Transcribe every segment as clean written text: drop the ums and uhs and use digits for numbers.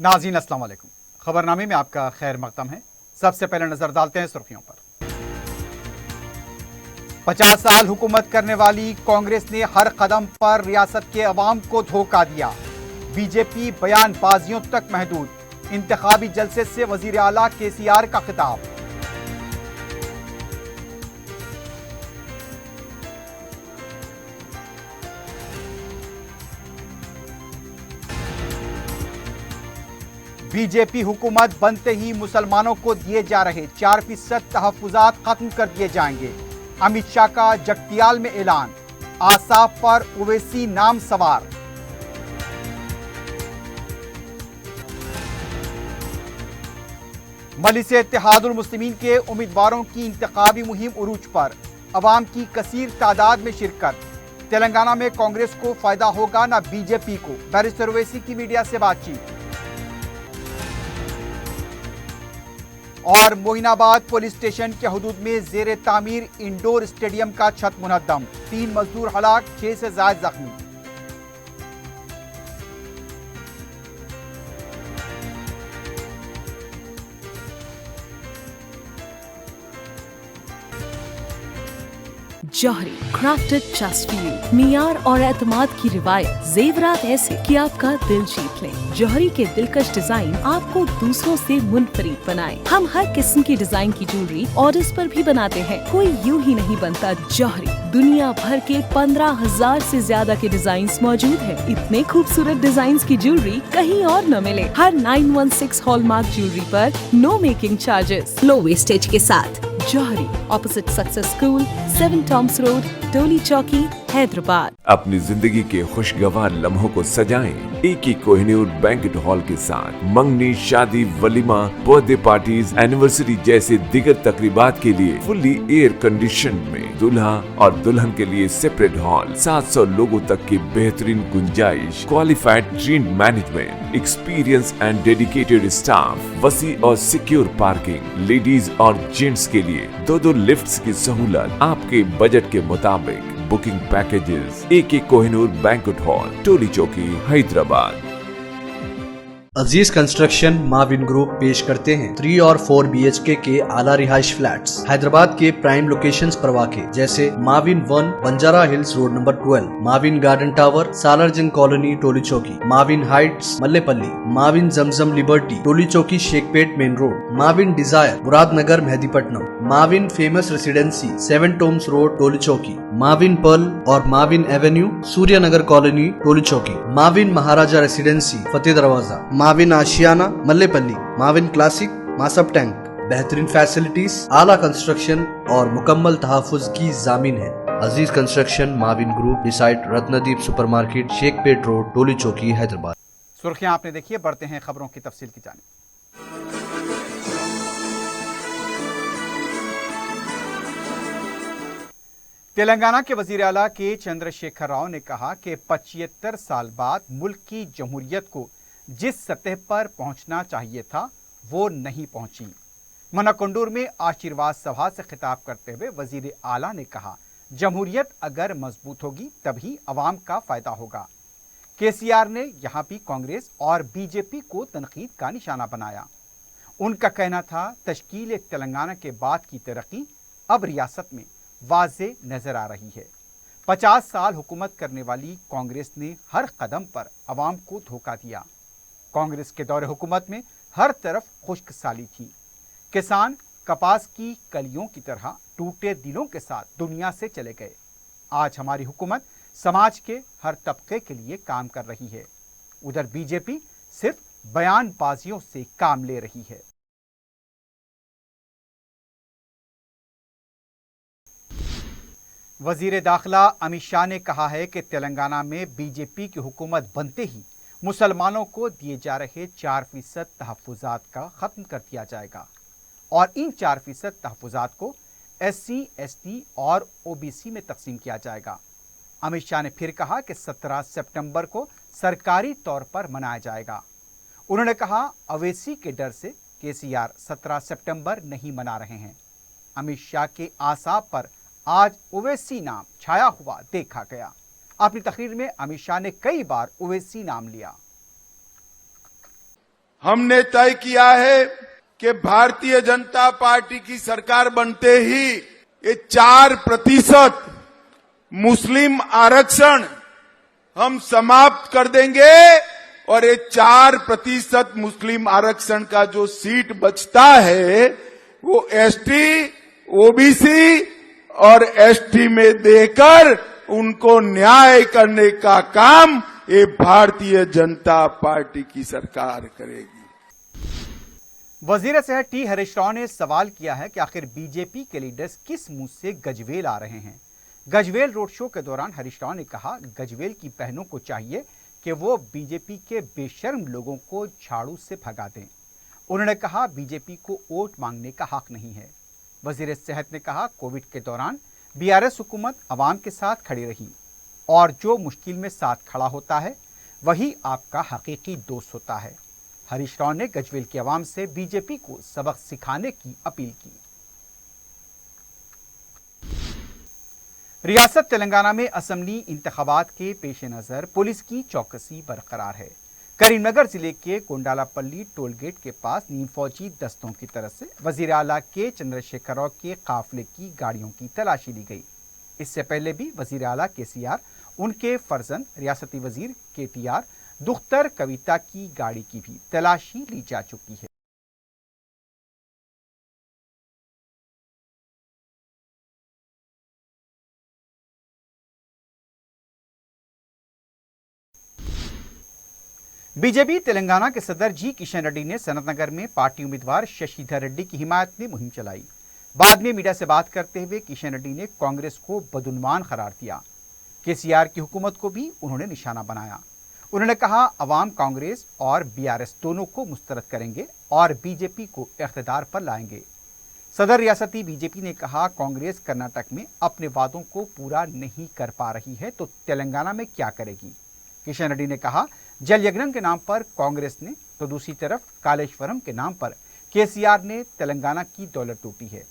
नाज़रीन अस्सलाम वालेकुम। खबरनामे में आपका खैर मकदम है। सबसे पहले नजर डालते हैं सुर्खियों पर। 50 साल हुकूमत करने वाली कांग्रेस ने हर कदम पर रियासत के अवाम को धोखा दिया। बीजेपी बयानबाजियों तक महदूद। इंतखाबी जलसे से वजीर आला केसीआर का खिताब। बीजेपी हुकूमत बनते ही मुसलमानों को दिए जा रहे 4% तहफ्फुजात खत्म कर दिए जाएंगे। अमित शाह का जगतियाल में ऐलान। आसाफ पर ओवैसी नाम सवार। मजलिस इत्तेहादुल मुस्लिमीन के उम्मीदवारों की इंतखाबी मुहिम उरूज पर। अवाम की कसीर तादाद में शिरकत। तेलंगाना में कांग्रेस को फायदा होगा ना बीजेपी को, बैरिस्टर ओवैसी की मीडिया से बातचीत। और मोइनाबाद पुलिस स्टेशन के हुदूद में जेर तामीर इंडोर स्टेडियम का छत मुनहद्दम। 3 मजदूर हलाक, 6 से ज्यादा जख्मी। जौहरी क्राफ्टेड जस्ट फॉर यू। मियार और एतमाद की रिवायत, जेवरात ऐसे कि आपका दिल जीत लें। जौहरी के दिलकश डिजाइन आपको दूसरों से मुनफरिद बनाए। हम हर किस्म की डिजाइन की ज्वेलरी ऑर्डर्स पर भी बनाते हैं। कोई यूं ही नहीं बनता जौहरी। दुनिया भर के 15,000 से ज्यादा के डिजाइन मौजूद है। इतने खूबसूरत डिजाइन की ज्वेलरी कहीं और न मिले। हर 916 हॉलमार्क ज्वेलरी पर no making charges, low wastage के साथ। Jauhari, opposite success school, 7 tombs road, Toli Chowki, Hyderabad. अपनी जिंदगी के खुशगवार लम्हों को सजाएं एक कोहिनूर बैंक्वेट हॉल के साथ। मंगनी, शादी, वलीमा, बर्थडे पार्टीज, एनिवर्सरी जैसे दिगर तकरीबात के लिए फुल्ली एयर कंडीशन में दूल्हा और दुल्हन के लिए सेपरेट हॉल। 700 लोगों तक की बेहतरीन गुंजाइश, qualified trained management, experience and dedicated staff, वसी और सिक्योर पार्किंग, लेडीज और जेंट्स के लिए 2 लिफ्ट्स की सहूलत आपके बजट के मुताबिक। Booking packages AK Kohinoor banquet hall, Toli Chowki, Hyderabad. Aziz construction Mavin group पेश करते हैं 3 और 4 BHK के आला रिहाइश फ्लैट्स हैदराबाद के प्राइम लोकेशंस पर वाक़े, जैसे Mavin 1 Banjara hills road number 12, Mavin garden tower Salarjung colony Toli Chowki, Mavin heights Mallepally, Mavin Zamzam liberty Toli Chowki Shaikpet main road, Mavin desire Muradnagar Mehdipatnam, Mavin famous residency 7 tombs road Toli Chowki, Mavin pearl और Mavin avenue Suryanagar colony Toli Chowki, Mavin Maharaja residency Fateh Darwaza, Mavin Ashiana Mallepally, Mavin classic Masab tank. बेहतरीन facilities, आला construction और मुकम्मल तहफ़्फ़ुज़ की जामीन है। Aziz construction Mavin group, beside Ratnadeep supermarket, Shaikpet road, Toli Chowki, Hyderabad. सुर्खियां आपने देखी है, बढ़ते हैं खबरों की तफसील की जानिब। तेलंगाना के वजीर आला के चंद्रशेखर राव ने कहा कि 75 साल बाद मुल्क की जमहूरियत को जिस सतह पर पहुंचना चाहिए था वो नहीं पहुंची। मनकोंडूर में आशीर्वाद सभा से खिताब करते हुए वजीर आला ने कहा, जमहूरियत अगर मजबूत होगी तभी अवाम का फायदा होगा। केसीआर ने यहां भी कांग्रेस और बीजेपी को तनकीद का निशाना बनाया। उनका कहना था, तश्कील तेलंगाना के बाद की तरक्की अब रियासत में वाज़े नजर आ रही है। 50 साल हुकूमत करने वाली कांग्रेस ने हर कदम पर अवाम को धोखा दिया। कांग्रेस के दौरे हुकूमत में हर तरफ खुश्क साली थी। किसान कपास की कलियों की तरह टूटे दिलों के साथ दुनिया से चले गए। आज हमारी हुकूमत समाज के हर तबके के लिए काम कर रही है। उधर बीजेपी सिर्फ बयानबाजियों से काम ले रही है। वजीर दाखिला अमित शाह ने कहा है कि तेलंगाना में बीजेपी की हुकूमत बनते ही मुसलमानों को दिए जा रहे 4% तहफ्फुजात का खत्म कर दिया जाएगा और इन 4% तहफ्फुजात को SC, ST और OBC में तकसीम किया जाएगा। अमित शाह ने फिर कहा कि 17 सितंबर को सरकारी तौर पर मनाया जाएगा। उन्होंने कहा, ओवैसी के डर से केसीआर 17 सितंबर नहीं मना रहे हैं। अमित शाह के आसाब पर आज ओवैसी नाम छाया हुआ देखा गया। अपनी तकरीर में अमित शाह ने कई बार ओवैसी नाम लिया। हमने तय किया है कि भारतीय जनता पार्टी की सरकार बनते ही ये 4% मुस्लिम आरक्षण हम समाप्त कर देंगे और ये 4% मुस्लिम आरक्षण का जो सीट बचता है वो एसटी, ओबीसी और एसटी में देकर उनको न्याय करने का काम ये भारतीय जनता पार्टी की सरकार करेगी। वजीर सेहत टी हरीश राव ने सवाल किया है कि आखिर बीजेपी के लीडर्स किस मुंह से गजवेल आ रहे हैं। गजवेल रोड शो के दौरान हरीश राव ने कहा, गजवेल की बहनों को चाहिए कि वो बीजेपी के बेशर्म लोगों को झाड़ू से भगा दें। उन्होंने कहा, बीजेपी को वोट मांगने का हक नहीं है। वजीर सेहत ने कहा, कोविड के दौरान बीआरएस हुकूमत अवाम के साथ खड़ी रही और जो मुश्किल में साथ खड़ा होता है वही आपका हकीकी दोस्त होता है। हरीश राव ने गजवेल की आवाम से बीजेपी को सबक सिखाने की अपील की। रियासत तेलंगाना में असेंबली इंतखाबात के पेश नजर पुलिस की चौकसी बरकरार है। करीमनगर जिले के कोंडालापल्ली टोल गेट के पास नीम फौजी दस्तों की तरफ से वजीर आला के चंद्रशेखर राव के काफिले की गाड़ियों की तलाशी ली गई। इससे पहले भी वजीर आला केसीआर, उनके फर्जंद रियासती वजीर केटीआर, दुख्तर कविता की गाड़ी की भी तलाशी ली जा चुकी है। बीजेपी तेलंगाना के सदर जी किशन रेड्डी ने सनतनगर में पार्टी उम्मीदवार शशिधर रेड्डी की हिमायत में मुहिम चलाई। बाद में मीडिया से बात करते हुए किशन रेड्डी ने कांग्रेस को बदउन्वान करार दिया। केसीआर की हुकूमत को भी उन्होंने निशाना बनाया। उन्होंने कहा, अवाम कांग्रेस और बीआरएस दोनों को मुस्तरद करेंगे और बीजेपी को इख्तिदार पर लाएंगे। सदर रियासती बीजेपी ने कहा, कांग्रेस कर्नाटक में अपने वादों को पूरा नहीं कर पा रही है तो तेलंगाना में क्या करेगी। किशन रेड्डी ने कहा, जल यज्ञम के नाम पर कांग्रेस ने तो दूसरी तरफ कालेश्वरम के नाम पर केसीआर ने तेलंगाना की दौलत लूटी है।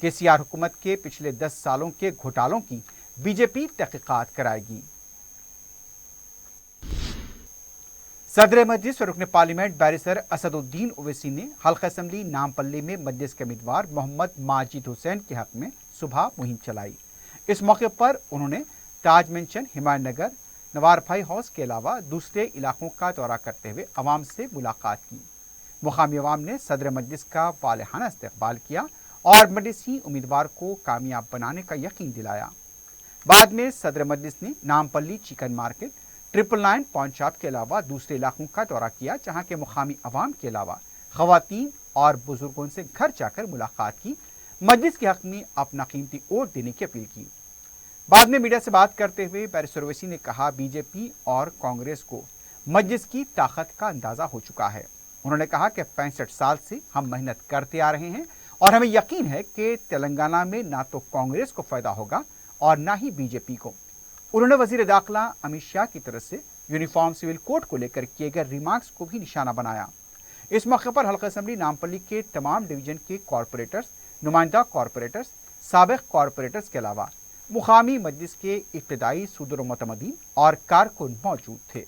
केसीआर हुकूमत के पिछले 10 सालों के घोटालों की बीजेपी तहकीकात कराएगी। सदर मजलिस और रुकन पार्लियामेंट बैरिस्टर असदुद्दीन ओवैसी ने हल्का असेंबली नामपल्ली में मजलिस के उम्मीदवार मोहम्मद माजिद हुसैन के हक में सुबह मुहिम चलाई। इस मौके पर उन्होंने ताज मेंशन, हिमायत नगर, नवार भाई हाउस के अलावा दूसरे इलाकों का दौरा करते हुए अवाम से मुलाकात की। मुकामी अवाम ने सदर मजलिस का वालेहाना इस्तकबाल किया और मजलिसी उम्मीदवार को कामयाब बनाने का यकीन दिलाया। बाद में सदर मजलिस ने Nampally chicken market, 999 point shop के अलावा दूसरे इलाकों का दौरा किया, जहां के मुकामी अवाम के अलावा खवातीन और बुजुर्गों से घर जाकर मुलाकात की, मजलिस के हक में अपना कीमती वोट देने की अपील की। बाद में मीडिया से बात करते हुए बैरिस्टर ओवैसी ने कहा, बीजेपी और कांग्रेस को मजलिस की ताकत का अंदाजा हो चुका है। उन्होंने कहा कि 65 साल से हम मेहनत करते आ रहे हैं और हमें यकीन है कि तेलंगाना में ना तो कांग्रेस को फायदा होगा और ना ही बीजेपी को। उन्होंने वजीर दाखिला अमित शाह की तरफ से यूनिफॉर्म सिविल कोड को लेकर किए गए रिमार्क्स को भी निशाना बनाया। इस मौके पर हल्का असेंबली नामपल्ली के तमाम डिवीजन के कॉरपोरेटर्स, नुमाइंदा कॉरपोरेटर्स, साबिक कॉरपोरेटर्स के अलावा मुकामी मजलिस के इब्तदाई सुदर मुतमदीन और कारकुन मौजूद थे।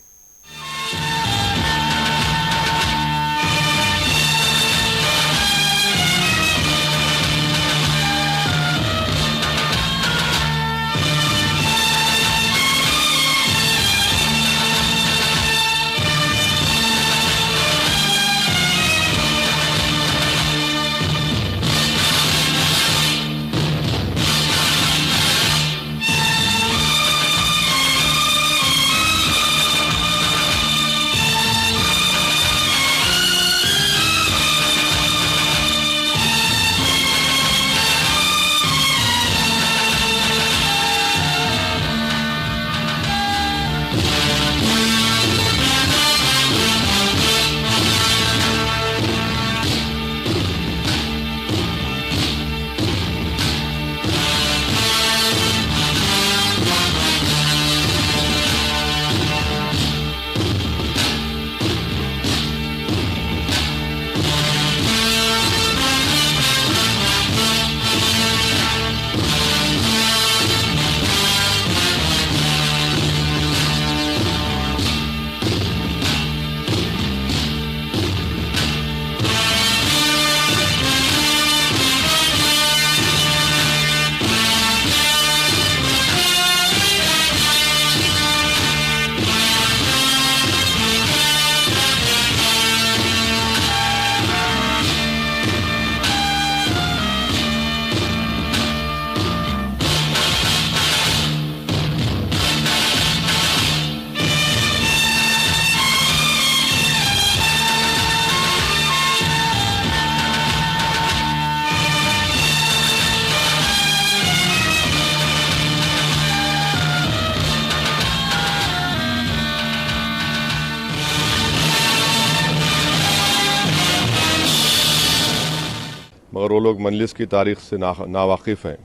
मगर वो लोग मजलिस की तारीख से नावाकिफ़ हैं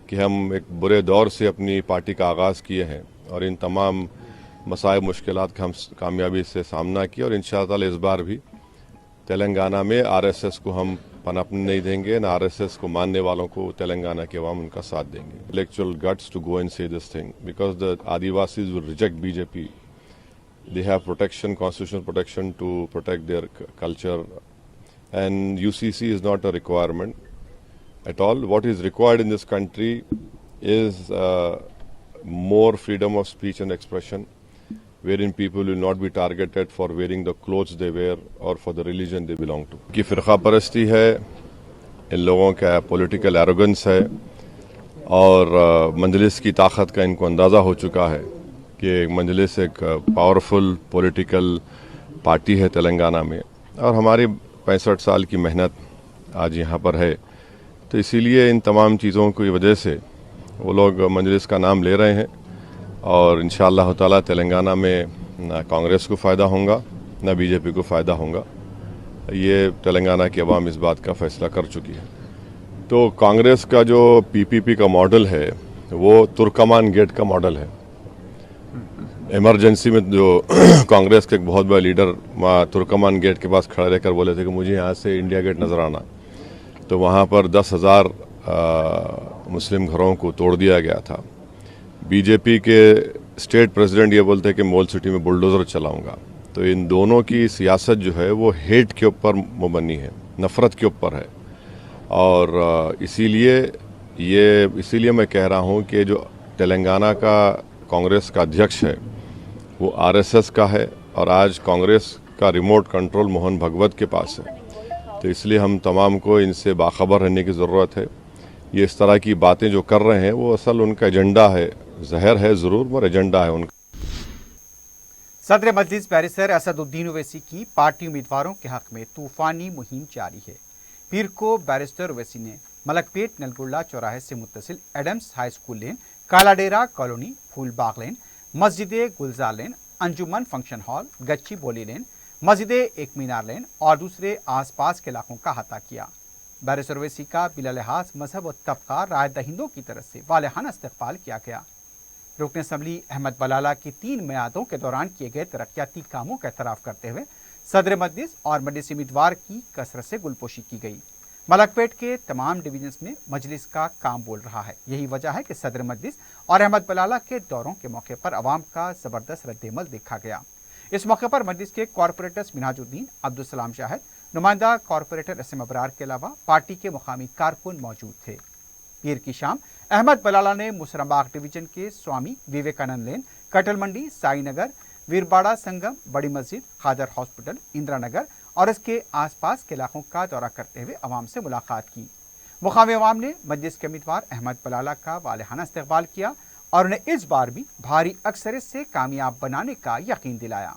कि हम एक बुरे दौर से अपनी पार्टी का आगाज़ किए हैं और इन तमाम मसाइब मुश्किलात का हम कामयाबी से सामना किया और इंशाअल्लाह इस बार भी तेलंगाना में आरएसएस को हम पनपने नहीं देंगे, ना आरएसएस को मानने वालों को तेलंगाना के अवाम उनका साथ देंगे। Intellectual guts to go and say this thing because the adivasis will reject BJP. They have protection, constitutional protection to protect their culture, and UCC is not a requirement at all. What is required in this country is more freedom of speech and expression, wherein people will not be targeted for wearing the clothes they wear or for the religion they belong to. कि फ़िरक़ा परस्ती है, इन लोगों का political arrogance है और मजलिस की ताकत का इनको अंदाज़ा हो चुका है कि मजलिस एक पावरफुल पॉलिटिकल पार्टी है तेलंगाना में और हमारी 65 साल की मेहनत आज यहाँ पर है। तो इसीलिए इन तमाम चीज़ों की वजह से वो लोग मजलिस का नाम ले रहे हैं और इंशाअल्लाह ताला तेलंगाना में ना कांग्रेस को फ़ायदा होगा ना बीजेपी को फ़ायदा होगा। ये तेलंगाना की अवाम इस बात का फ़ैसला कर चुकी है। तो कांग्रेस का जो पीपीपी का मॉडल है वो तुर्कमान गेट का मॉडल है। इमरजेंसी में जो कांग्रेस के एक बहुत बड़ा लीडर वहाँ तुर्कमान गेट के पास खड़े रहकर बोले थे कि मुझे यहाँ से इंडिया गेट नज़र आना, तो वहाँ पर 10,000 मुस्लिम घरों को तोड़ दिया गया था। बीजेपी के स्टेट प्रेसिडेंट ये बोलते हैं कि मॉल सिटी में बुलडोज़र चलाऊंगा। तो इन दोनों की सियासत जो है वो हेट के ऊपर मुबनी है, नफ़रत के ऊपर है और इसीलिए मैं कह रहा हूँ कि जो तेलंगाना का कांग्रेस का अध्यक्ष है वो आरएसएस का है और आज कांग्रेस का रिमोट कंट्रोल मोहन भगवत के पास है। तो इसलिए हम तमाम को इनसे बाखबर रहने की ज़रूरत है। ये इस तरह की बातें जो कर रहे हैं वो असल उनका एजेंडा है, जहर है ज़रूर मगर एजेंडा है उनका। सदर मजलिस बैरिस्टर असदुद्दीन ओवैसी की पार्टी उम्मीदवारों के हक में तूफानी मुहिम जारी है। पीर को बैरिस्टर ओवैसी ने मलकपेट नलगुल्ला चौराहे से मुत्तसिल Adams high school lane, Kaladera colony, Phoolbagh लेन, मस्जिद गुलजार लेन, अंजुमन फंक्शन हॉल, गच्ची बोली लेन, मस्जिद एक मीनार लेन और दूसरे आसपास के इलाकों का अहाता किया। बैरिस्टर ओवैसी का बिला लिहाज मजहब और तबका राय दहिंदों की तरफ से वालेहाना इस्तकबाल किया गया। रुकन असम्बली अहमद बलाला की 3 मियादों के दौरान किए गए तरक्याती कामों का एतराफ़ करते हुए सदर मजलिस और मजलिस उम्मीदवार की कसरत से गुलपोशी की गई। मलकपेट के तमाम डिवीजन्स में मजलिस का काम बोल रहा है। यही वजह है कि सदर मजलिस और अहमद बलाला के दौरों के मौके पर अवाम का ज़बरदस्त रद्देमल देखा गया। इस मौके पर मजलिस के कॉरपोरेटर्स मिनहाजुद्दीन, अब्दुल सलाम शाहिद, नुमाइंदा कॉरपोरेटर एसएम अबरार के अलावा पार्टी के मुकामी कारकुन मौजूद थे। पीर की शाम अहमद बलाला ने मुसरमबाग डिवीजन के स्वामी विवेकानंद लेन, कटल मंडी, साई नगर, वीरबाड़ा संगम, बड़ी मस्जिद, खादर हॉस्पिटल, इंदिरा नगर और इसके आसपास के इलाकों का दौरा करते हुए अवाम से मुलाकात की। मुकामी अवाम ने मजलिस के उम्मीदवार अहमद बलाला का वालेहाना इस्तकबाल किया और उन्हें इस बार भी भारी अक्सरियत से कामयाब बनाने का यकीन दिलाया।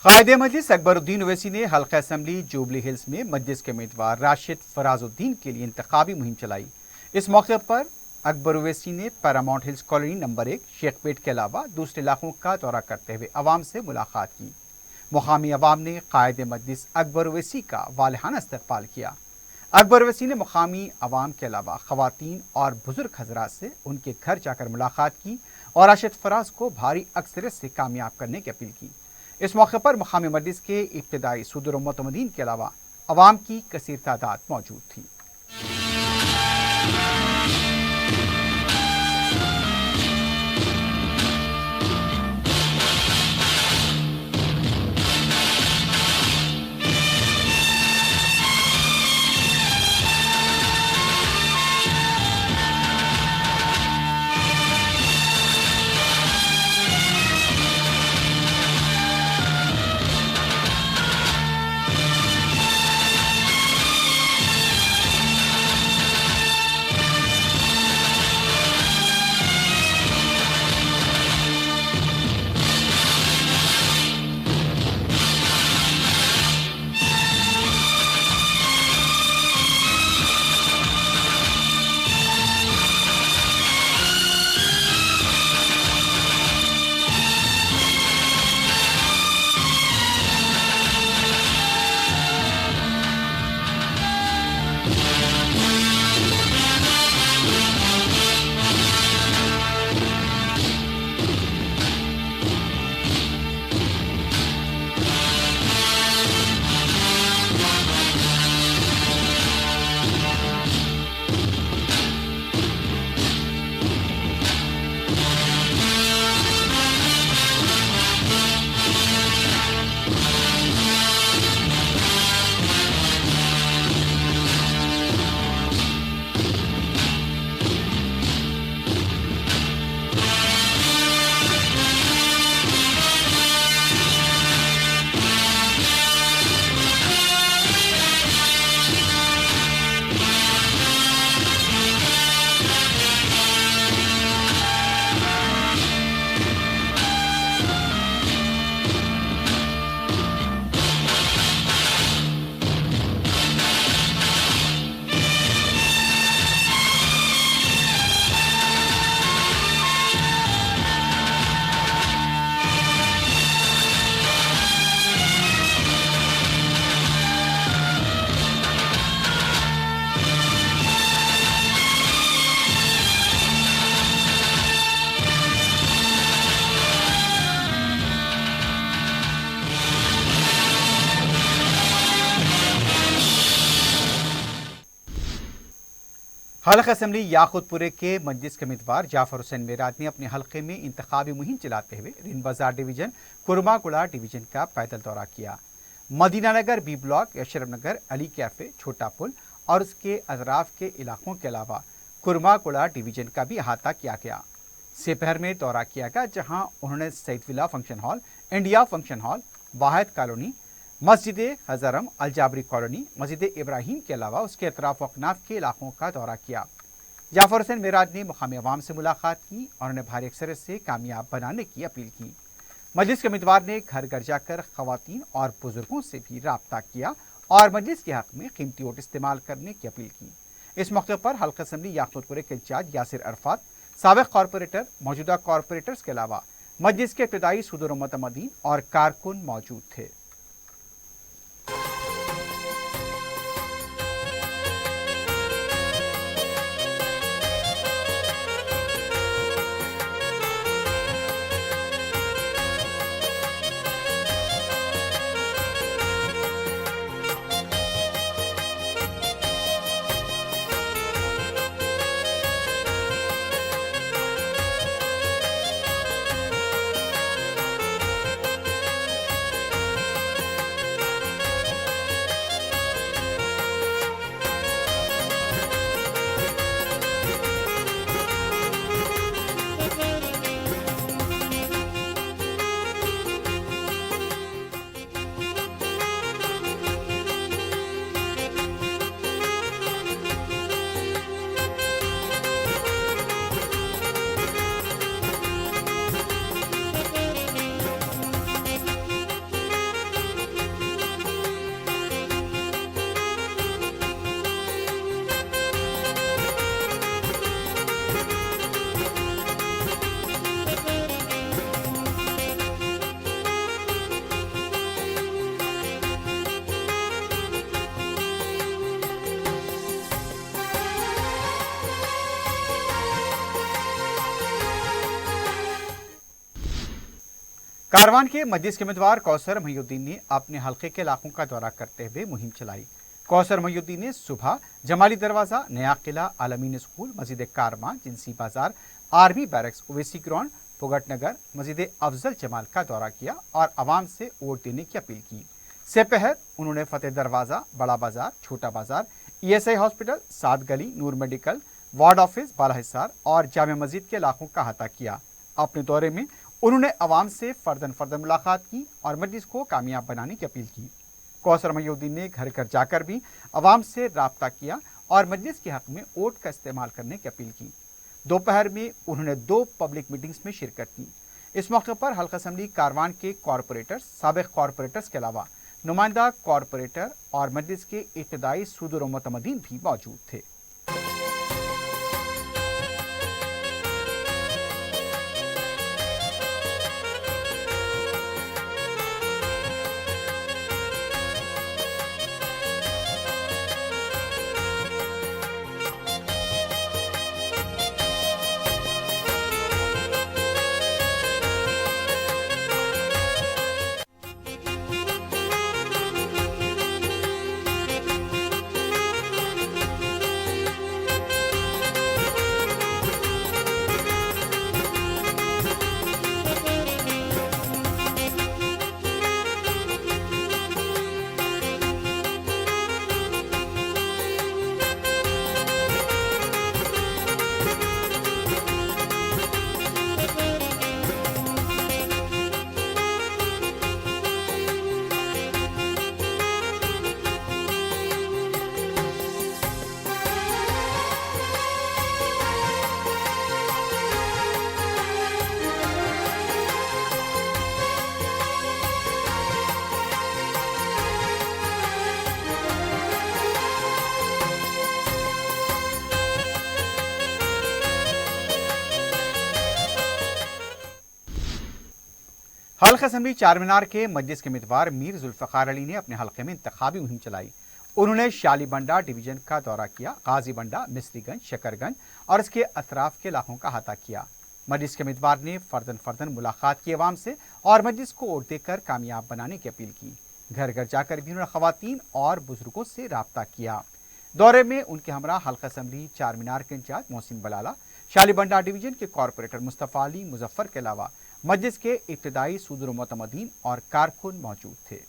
कायदे मजलिस अकबरुद्दीन ओवैसी ने हल्का असम्बली जुबली हिल्स में मजलिस के उम्मीदवार राशिद फराजुद्दीन के लिए इंतखाबी मुहिम चलाई। इस मौके पर अकबर ओवैसी ने Paramount hills colony number 1 Shaikpet के अलावा दूसरे इलाकों का दौरा करते हुए अवाम से मुलाकात की। मुकामी अवाम ने कायदे मजलिस अकबर ओवैसी का वालिहाना इस्तकबाल किया। अकबर ओवैसी ने मुकामी अवाम के अलावा खवातीन और बुजुर्ग हजरात से उनके घर जाकर मुलाकात की और राशिद फराज को भारी अक्सरियत से कामयाब करने की अपील की। इस मौके पर मुकामी मजलिस के इब्तदाई सदर व मुतमदीन के अलावा अवाम की कसीर तादाद मौजूद थी। हल्का असम्बली याकूतपुरे के मजलिस के उम्मीदवार जाफर हुसैन मेराज ने अपने हल्के में इंतखाबी मुहिम चलाते हुए रिन बाजार डिवीजन, कुरमागुड़ा डिवीजन का पैदल दौरा किया। मदीना नगर, बी ब्लॉक, अशरफ नगर, अली कैफे, छोटा पुल और उसके अतराफ के इलाकों के अलावा कुरमागुड़ा डिवीजन का भी अहाता किया गया। सेपहर में दौरा किया गया, जहां उन्होंने Saeed villa function hall, India function hall, Wahid colony, मस्जिद हजरम, अलजाबरी कॉलोनी, मस्जिद इब्राहिम के अलावा उसके अतराफ वकनाफ के इलाकों का दौरा किया। जाफर हुसैन मेराज ने मुकामी अवाम से मुलाकात की और उन्हें भारी अक्सरियत से कामयाब बनाने की अपील की। मजलिस के उम्मीदवार ने घर घर जाकर खवातीन और बुजुर्गों से भी राब्ता किया और मजलिस के हक में कीमती वोट इस्तेमाल करने की अपील की। इस मौके पर हल्का असम्बली याकूतपुरे के इंचार्ज यासिर अरफात, साबिक कॉरपोरेटर, मौजूदा कॉरपोरेटर्स के अलावा मजलिस के इब्तदाई सदर व मुतमदीन और कारकुन मौजूद थे। कारवान के मजलिस के उम्मीदवार कौसर महिउद्दीन ने अपने हल्के के इलाकों का दौरा करते हुए मुहिम चलाई। कौसर महिउद्दीन ने सुबह जमाली दरवाजा, नया किला, आलमीन स्कूल, मस्जिद कारवान, जिनसी बाजार, आर्मी बैरक्स, ओवैसी ग्राउंड, पुगट नगर, मस्जिद अफजल जमाल का दौरा किया और आवाम से वोट देने की अपील की। से पहर उन्होंने फतेह दरवाजा, बड़ा बाजार, छोटा बाजार, ESI हॉस्पिटल, सात गली, नूर मेडिकल, वार्ड ऑफिस, बाला हिसार और जामे मस्जिद के इलाकों का अहाता किया। अपने दौरे में उन्होंने अवाम से फर्दन मुलाकात की और मजलिस को कामयाब बनाने की अपील की। कौसर महिउद्दीन ने घर घर जाकर भी अवाम से राब्ता किया और मजलिस के हक में वोट का इस्तेमाल करने की अपील की। दोपहर में उन्होंने 2 पब्लिक मीटिंग्स में शिरकत की। इस मौके पर हल्का असम्बली कारवान के कॉरपोरेटर्स, साबिक कॉरपोरेटर्स के अलावा नुमाइंदा कॉरपोरेटर और मजलिस के इब्तदाई सूदुर मुतमदीन भी मौजूद थे। हल्का असम्बली चारमीनार के मजलिस के उम्मीदवार मीर जुल्फकार अली ने अपने हल्के में इंतखाबी मुहिम चलाई। उन्होंने शालीबंडा डिवीजन का दौरा किया, गाजीबंडा, मिस्रीगंज, शकरगंज और इसके अतराफ के इलाकों का अहाता किया। मजलिस के उम्मीदवार ने फर्दन मुलाकात की अवाम से और मजलिस को वोट देकर कामयाब बनाने की अपील की। घर घर जाकर भी उन्होंने खवातीन और बुजुर्गों से राब्ता किया। दौरे में उनके हमरा हल्का असम्बली चारमीनार के इंचार्ज मोहसिन बलाला, शालीबंडा डिवीजन के कॉरपोरेटर मुस्तफ़ा अली मुजफ्फर के अलावा मजलिस के इब्तदाई सूदुर मुतमदीन और कारकुन मौजूद थे।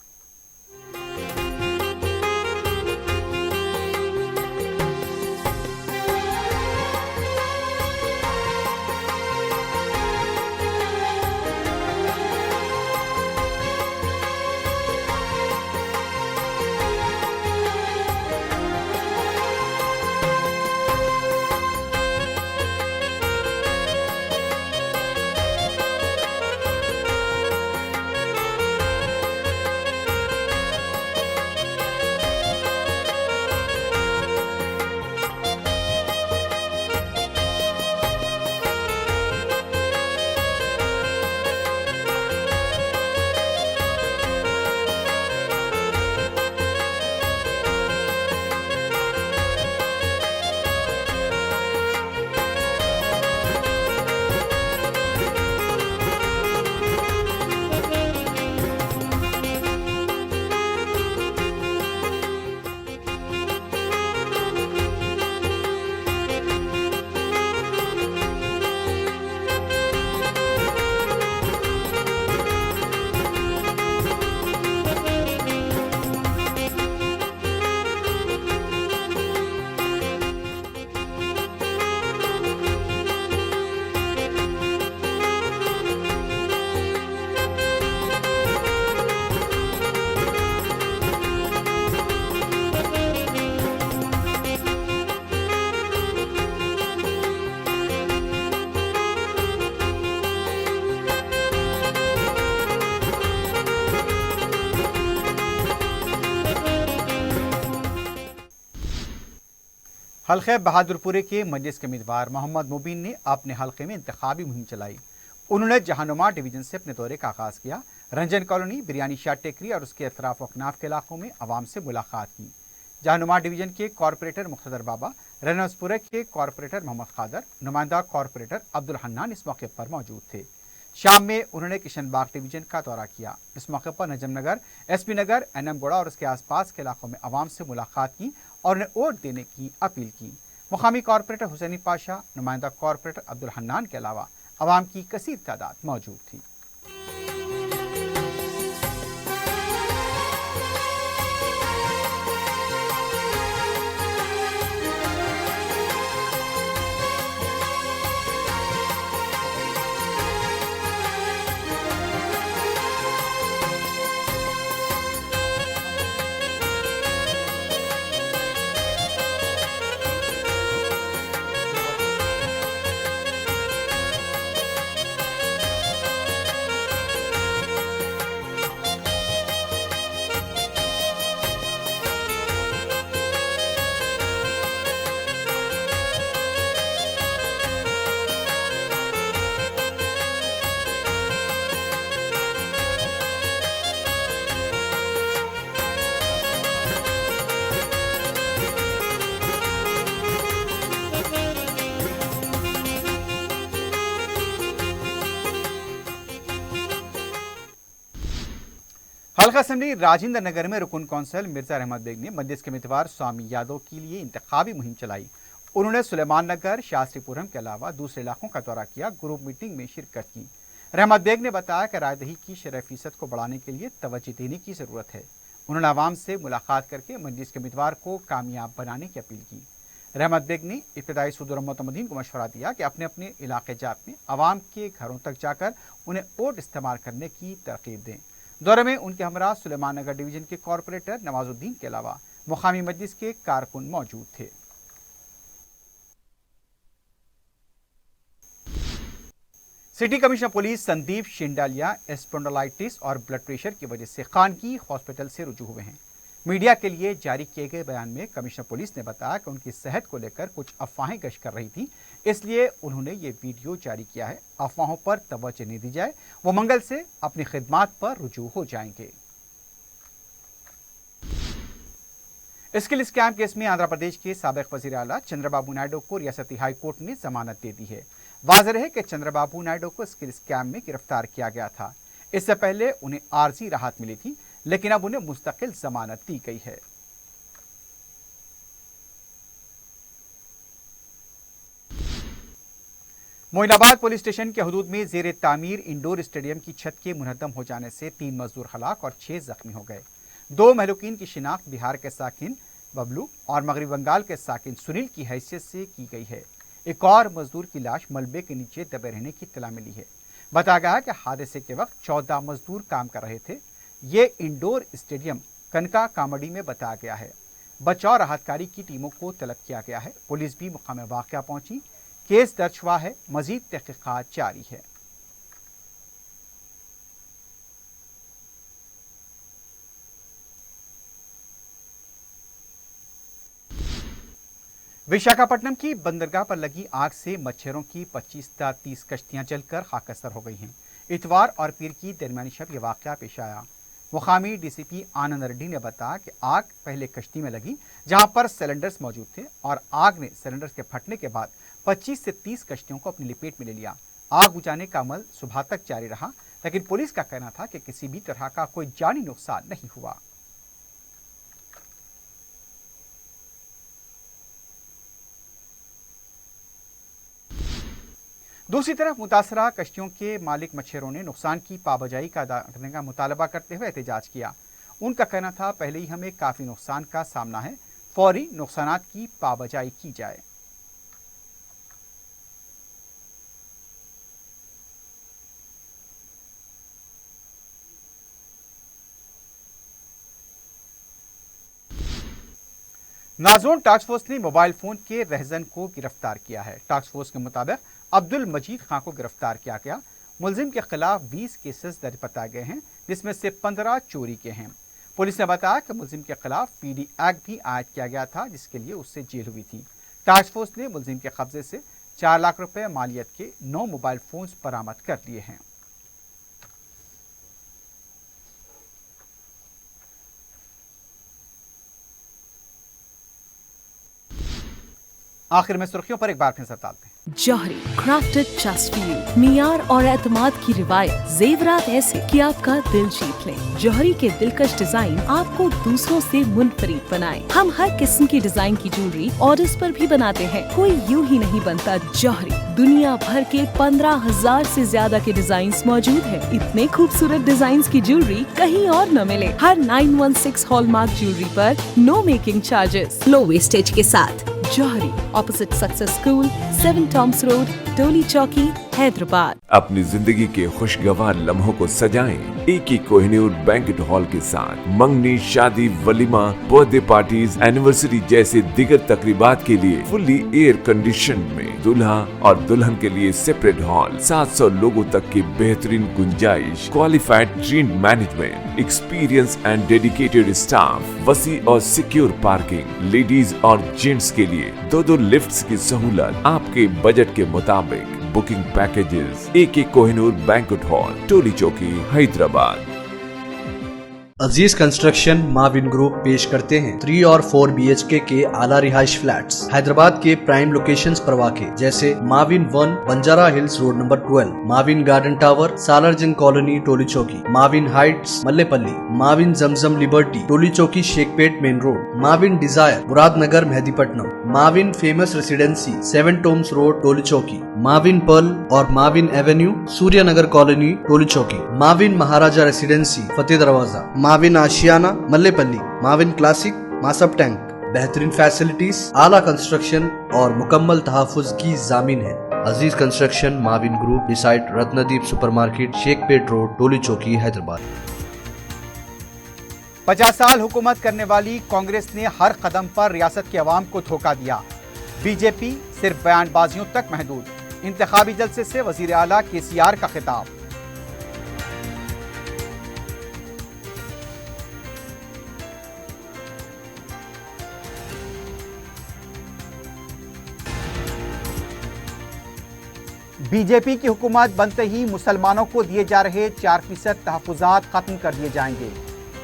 हल्के बहादुरपुरे के मजलिस के उम्मीदवार मोहम्मद मुबीन ने अपने हल्के में इंतखाबी मुहिम चलाई। उन्होंने जहानुमा डिवीजन से अपने दौरे का आगाज किया। रंजन कॉलोनी, बिरयानी शाह टेकरी और उसके अतराफ अकनाफ के इलाकों में आवाम से मुलाकात की। जहानुमा डिवीजन के कॉरपोरेटर मुख्तदर बाबा, रनौसपुरा के कॉरपोरेटर मोहम्मद खादर, नुमाइंदा कॉरपोरेटर अब्दुल हन्नान इस मौके पर मौजूद थे। शाम में उन्होंने किशनबाग डिवीजन का दौरा किया। इस मौके पर नजमनगर, एसपी नगर, एनएमगोड़ा और उसके आसपास के इलाकों में आवाम से मुलाकात की और उन्हें वोट देने की अपील की। मुकामी कॉरपोरेटर हुसैनी पाशा, नुमाइंदा कॉरपोरेटर अब्दुल हन्नान के अलावा आवाम की कसीर तादाद मौजूद थी। हल्का असेंबली राजेंद्र नगर में रुकन कौंसल मिर्जा रहमत बेग ने मध्यस्थ के उम्मीदवार स्वामी यादव के लिए इंतखाबी मुहिम चलाई। उन्होंने सुलेमान नगर, शास्त्रीपुरम के अलावा दूसरे इलाकों का दौरा किया, ग्रुप मीटिंग में शिरकत की। रहमत बेग ने बताया कि रायदही की शरह फीसद को बढ़ाने के लिए तवज्जो देने की जरूरत है। उन्होंने आवाम से मुलाकात करके मजलिस के उम्मीदवार को कामयाब बनाने की अपील की। रहमत बेग ने इब्तदाई सदर मोतमदीन को मशवरा दिया कि अपने अपने इलाके जात में आवाम के घरों तक जाकर उन्हें वोट इस्तेमाल करने की तरकीब दें। दौरे में उनके हमरा सुलेमान नगर डिवीजन के कॉरपोरेटर नवाजुद्दीन के अलावा मुकामी मजलिस के कारकुन मौजूद थे। City commissioner police Sandeep Shandilya spondylitis और ब्लड प्रेशर की वजह से खानगी हॉस्पिटल से रुजू हुए हैं। मीडिया के लिए जारी किए गए बयान में कमिश्नर पुलिस ने बताया कि उनकी सेहत को लेकर कुछ अफवाहें गश्त कर रही थी, इसलिए उन्होंने ये वीडियो जारी किया है। अफवाहों पर तवज्जो नहीं दी जाए, वो मंगल से अपनी खिदमात पर रुजू हो जाएंगे। स्किल स्कैम केस में आंध्र प्रदेश के साबिक वजीर आला चंद्रबाबू नायडू को रियासती हाई कोर्ट ने जमानत दे दी है। वाज़ेह है कि चंद्रबाबू नायडू को स्किल स्कैम में गिरफ्तार किया गया था। इससे पहले उन्हें आर्जी राहत मिली थी, लेकिन अब उन्हें मुस्तकिल जमानत दी गई है। मोइनाबाद पुलिस स्टेशन के हदूद में जेर तामीर इंडोर स्टेडियम की छत के मुनहदम हो जाने से 3 मजदूर हलाक और 6 जख्मी हो गए। 2 महलूकीन की शिनाख्त बिहार के साकिन बबलू और मगरबी बंगाल के साकिन सुनील की हैसियत से की गई है। एक और मजदूर की लाश मलबे के नीचे दबे रहने की इत्तला मिली है। बताया गया है कि हादसे के वक्त 14 मजदूर काम कर रहे थे। ये इंडोर स्टेडियम कनका कामड़ी में बताया गया है। बचाव राहतकारी की टीमों को तलब किया गया है। पुलिस भी मुकाम वाक़या पहुंची, केस दर्ज हुआ है, मजीद तहकीकात जारी है। विशाखापट्टनम की बंदरगाह पर लगी आग से मच्छरों की 25 से 30 कश्तियां जलकर खाकस्तर हो गई हैं। इतवार और पीर की दरमियानी शब यह वाक़या पेश आया। मुकामी डीसीपी आनंद रेड्डी ने बताया कि आग पहले कश्ती में लगी, जहां पर सिलेंडर्स मौजूद थे, और आग ने सिलेंडर्स के फटने के बाद 25 से 30 कश्तियों को अपनी लपेट में ले लिया। आग बुझाने का अमल सुबह तक जारी रहा, लेकिन पुलिस का कहना था कि किसी भी तरह का कोई जानी नुकसान नहीं हुआ। दूसरी तरफ मुतासरा कश्तियों के मालिक मच्छरों ने नुकसान की पाबजाई का अदा करने का मुतालबा करते हुए एहतजाज किया। उनका कहना था, पहले ही हमें काफ़ी नुकसान का सामना है, फौरी नुकसानात की पाबजाई की जाए। नाज़ोन टास्क फोर्स ने मोबाइल फोन के रहजन को गिरफ्तार किया है। टास्क फोर्स के मुताबिक अब्दुल मजीद खां को गिरफ्तार किया गया। मुलजिम के खिलाफ 20 केसेस दर्ज बताए गए हैं, जिसमें से 15 चोरी के हैं। पुलिस ने बताया कि मुलजिम के खिलाफ पीडी एक्ट भी आयद किया गया था, जिसके लिए उससे जेल हुई थी। टास्क फोर्स ने मुलजिम के कब्जे से 4 लाख रुपए मालियत के 9 मोबाइल फोन्स बरामद कर लिए हैं। आखिर में सुर्खियों पर एक बार फिर डालते हैं। जौहरी क्राफ्टेड जस्ट फॉर यू, मियार और एतमाद की रिवायत, जेवरात ऐसे कि आपका दिल जीत ले। जौहरी के दिलकश डिजाइन आपको दूसरों से मुनफरिद बनाए। हम हर किस्म की डिजाइन की ज्वेलरी ऑर्डर्स पर भी बनाते हैं, कोई यूं ही नहीं बनता। जौहरी दुनिया भर के 15,000 से ज्यादा के डिजाइन मौजूद है। इतने खूबसूरत डिजाइन की ज्वेलरी कहीं और न मिले। हर 916 हॉलमार्क ज्वेलरी पर no making charges, low wastage के साथ। Jauhari, opposite success school, 7 tombs road, Toli Chowki, Hyderabad. अपनी जिंदगी के खुशगवार लम्हों को सजाएं एक ही कोहिनूर बैंकेट हॉल के साथ। मंगनी, शादी, वलीमा, बर्थडे पार्टीज, एनिवर्सरी जैसे दिगर तकरीबात के लिए फुल्ली एयर कंडीशन में दूल्हा और दुल्हन के लिए सेपरेट हॉल, 700 लोगों तक की बेहतरीन गुंजाइश, qualified train management, experience and dedicated staff, वसी और सिक्योर पार्किंग, लेडीज और जेंट्स के लिए 2 लिफ्ट्स की सहूलत आपके बजट के मुताबिक। Booking packages AK Kohinoor banquet hall, Toli Chowki, Hyderabad. Aziz construction Mavin group पेश करते हैं 3 और 4 BHK के आला रिहाइश फ्लैट्स हैदराबाद के प्राइम लोकेशंस पर वाक़े, जैसे Mavin 1 Banjara hills road number 12, Mavin garden tower Salarjung colony Toli Chowki, Mavin heights Mallepally, Mavin Zamzam liberty Toli Chowki Shaikpet main road, Mavin desire Muradnagar Mehdipatnam, Mavin famous residency 7 tombs road Toli Chowki, Mavin pearl और Mavin avenue Suryanagar colony Toli Chowki, Mavin Maharaja residency Fateh Darwaza, Mavin Ashiana Mallepally, Mavin classic Masab tank. बेहतरीन facilities, आला construction और मुकम्मल तहफ़्फ़ुज़ की जामीन है। Aziz construction Mavin group beside Ratnadeep supermarket, Shaikpet road, Toli Chowki, Hyderabad. 50 साल हुकूमत करने वाली कांग्रेस ने हर कदम पर रियासत के अवाम को धोखा दिया। बीजेपी सिर्फ बयानबाजियों तक महदूद। इंतखाबी जलसे से वजीर आला KCR का खिताब। बीजेपी की हुकूमत बनते ही मुसलमानों को दिए जा रहे 4% तहफ़्फ़ुज़ात खत्म कर दिए जाएंगे।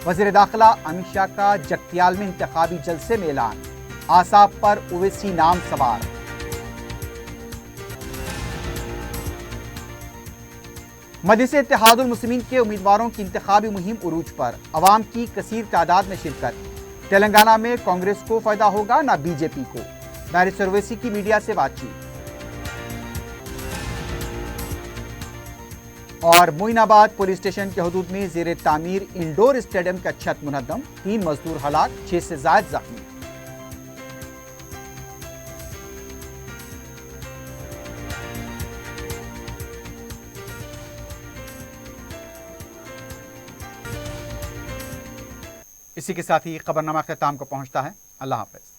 वज़ीर दाखिला अमित शाह का जगतियाल में इंतखाबी जलसे में ऐलान। आसाब पर ओवैसी नाम सवार। मजलिस इत्तेहादुल मुस्लिमीन के उम्मीदवारों की इंतखाबी मुहिम उरूज पर, अवाम की कसीर तादाद में शिरकत। तेलंगाना में कांग्रेस को फायदा होगा ना बीजेपी को। बैरिस्टर ओवैसी की मीडिया से बातचीत। और मोइनाबाद पुलिस स्टेशन के हदूद में ज़ेरे तामीर इंडोर स्टेडियम का छत मुनद्दम, 3 मजदूर हलाक, 6 से ज़ायद जख्मी। इसी के साथ ही खबरनामा ख़िताम को पहुंचता है। अल्लाह हाफ़िज़।